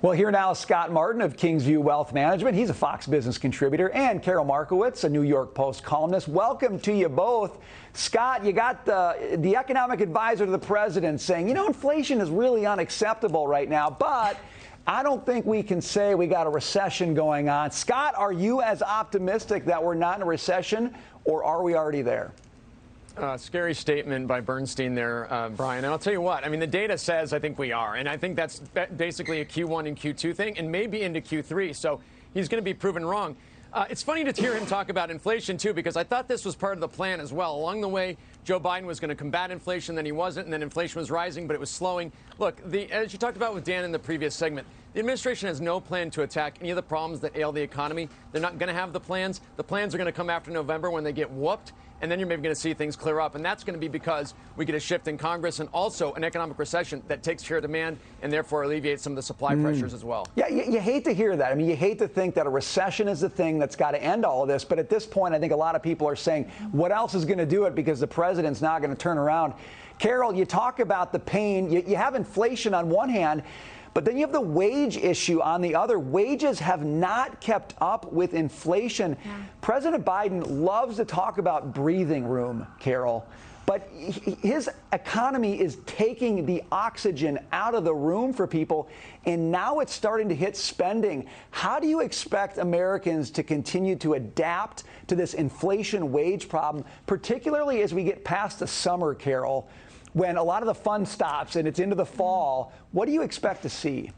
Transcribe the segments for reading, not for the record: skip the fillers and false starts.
Well, here now, Scott Martin of Kingsview Wealth Management. He's a Fox Business contributor, and Karol Markowicz, a New York Post columnist. Welcome to you both. Scott, you got the economic advisor to the president saying, you know, inflation is really unacceptable right now, but I don't think we can say we got a recession going on. Scott, are you as optimistic that we're not in a recession, or are we already there? Scary statement by Bernstein there, Brian. And I'll tell you what, I mean, the data says I think we are. And I think that's basically a Q1 and Q2 thing and maybe into Q3. So he's going to be proven wrong. It's funny to hear him talk about inflation, too, because I thought this was part of the plan as well. Along the way, Joe Biden was going to combat inflation, then he wasn't, and then inflation was rising, but it was slowing. Look, as you talked about with Dan in the previous segment, the administration has no plan to attack any of the problems that ail the economy. They're not going to have the plans. The plans are going to come after November when they get whooped. And then you're maybe going to see things clear up. And that's going to be because we get a shift in Congress and also an economic recession that takes share demand and therefore alleviates some of the supply pressures as well. Yeah, you hate to hear that. I mean, you hate to think that a recession is the thing that's got to end all of this. But at this point, I think a lot of people are saying, what else is going to do it, because the president's not going to turn around. Karol, you talk about the pain. You have inflation on one hand, but then you have the wage issue on the other. Wages have not kept up with inflation. Yeah. President Biden loves to talk about breathing room, Karol, but his economy is taking the oxygen out of the room for people, and now it's starting to hit spending. How do you expect Americans to continue to adapt to this inflation wage problem, particularly as we get past the summer, Karol, when a lot of the fun stops and it's into the fall? What do you expect to see?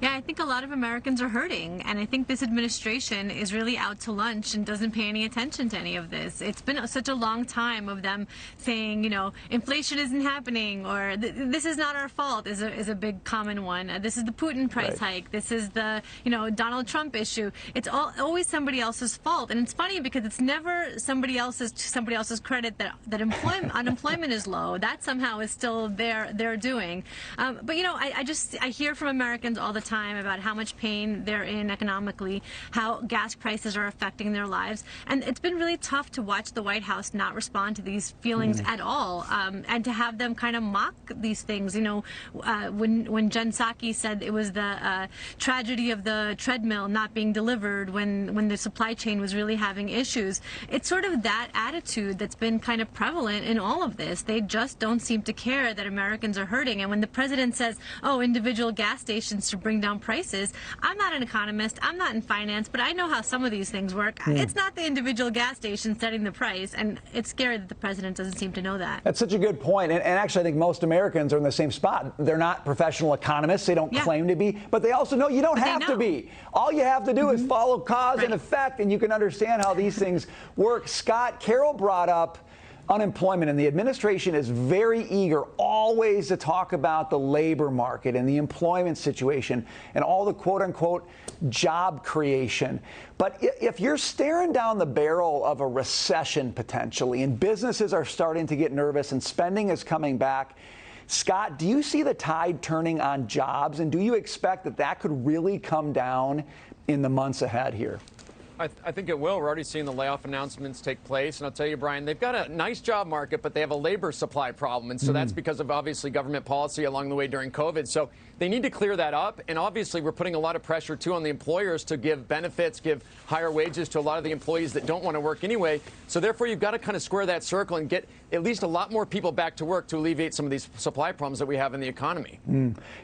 Yeah, I think a lot of Americans are hurting, and I think this administration is really out to lunch and doesn't pay any attention to any of this. It's been such a long time of them saying, you know, inflation isn't happening, or this is not our fault is a big common one. This is the Putin price hike. This is the, you know, Donald Trump issue. It's always somebody else's fault, and it's funny because it's never somebody else's credit that unemployment is low. That somehow is still their doing. But you know, I hear from Americans all the time about how much pain they're in economically, how gas prices are affecting their lives, and it's been really tough to watch the White House not respond to these feelings at all, and to have them kind of mock these things. You know, when Jen Psaki said it was the tragedy of the treadmill not being delivered when the supply chain was really having issues, it's sort of that attitude that's been kind of prevalent in all of this. They just don't seem to care that Americans are hurting. And when the president says, oh, individual gas stations to bring down prices, I'm not an economist, I'm not in finance, but I know how some of these things work. It's not the individual gas station setting the price, and it's scary that the president doesn't seem to know that. That's such a good point. And actually, I think most Americans are in the same spot. They're not professional economists. They don't claim to be, but they also know you don't have to be. All you have to do is follow cause and effect, and you can understand how these things work. Scott, Karol brought up unemployment, and the administration is very eager always to talk about the labor market and the employment situation and all the quote-unquote job creation. But if you're staring down the barrel of a recession potentially, and businesses are starting to get nervous and spending is coming back, Scott, do you see the tide turning on jobs, and do you expect that that could really come down in the months ahead here? I think it will. We're already seeing the layoff announcements take place. And I'll tell you, Brian, they've got a nice job market, but they have a labor supply problem. And so that's because of obviously government policy along the way during COVID. So they need to clear that up. And obviously, we're putting a lot of pressure, too, on the employers to give benefits, give higher wages to a lot of the employees that don't want to work anyway. So therefore, you've got to kind of square that circle and get at least a lot more people back to work to alleviate some of these supply problems that we have in the economy.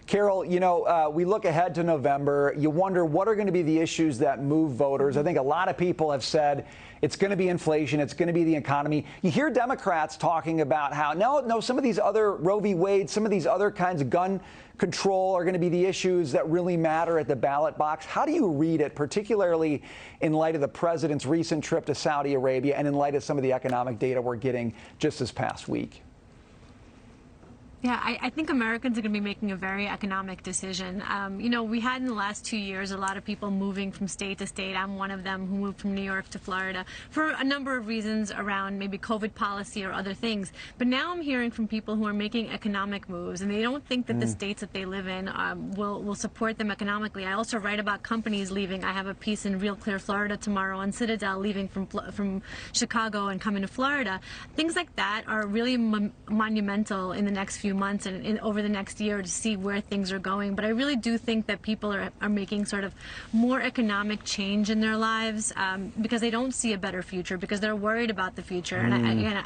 Karol, you know, we look ahead to November. You wonder what are going to be the issues that move voters. I think a lot of people have said it's going to be inflation, it's going to be the economy. You hear Democrats talking about how, no, some of these other Roe v. Wade, some of these other kinds of gun control are going to be the issues that really matter at the ballot box. How do you read it, particularly in light of the president's recent trip to Saudi Arabia and in light of some of the economic data we're getting just this past week? Yeah, I think Americans are going to be making a very economic decision. You know, we had in the last 2 years a lot of people moving from state to state. I'm one of them who moved from New York to Florida for a number of reasons around maybe COVID policy or other things. But now I'm hearing from people who are making economic moves, and they don't think that the states that they live in will support them economically. I also write about companies leaving. I have a piece in Real Clear Florida tomorrow on Citadel leaving from Chicago and coming to Florida. Things like that are really monumental in the next few few months and over the next year to see where things are going. But I really do think that people are making sort of more economic change in their lives because they don't see a better future, because they're worried about the future. And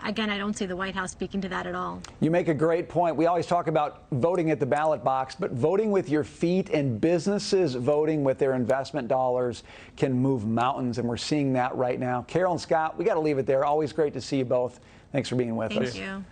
again, I don't see the White House speaking to that at all. You make a great point. We always talk about voting at the ballot box, but voting with your feet, and businesses voting with their investment dollars can move mountains, and we're seeing that right now. Karol and Scott, we got to leave it there. Always great to see you both. Thanks for being with us. Thank you.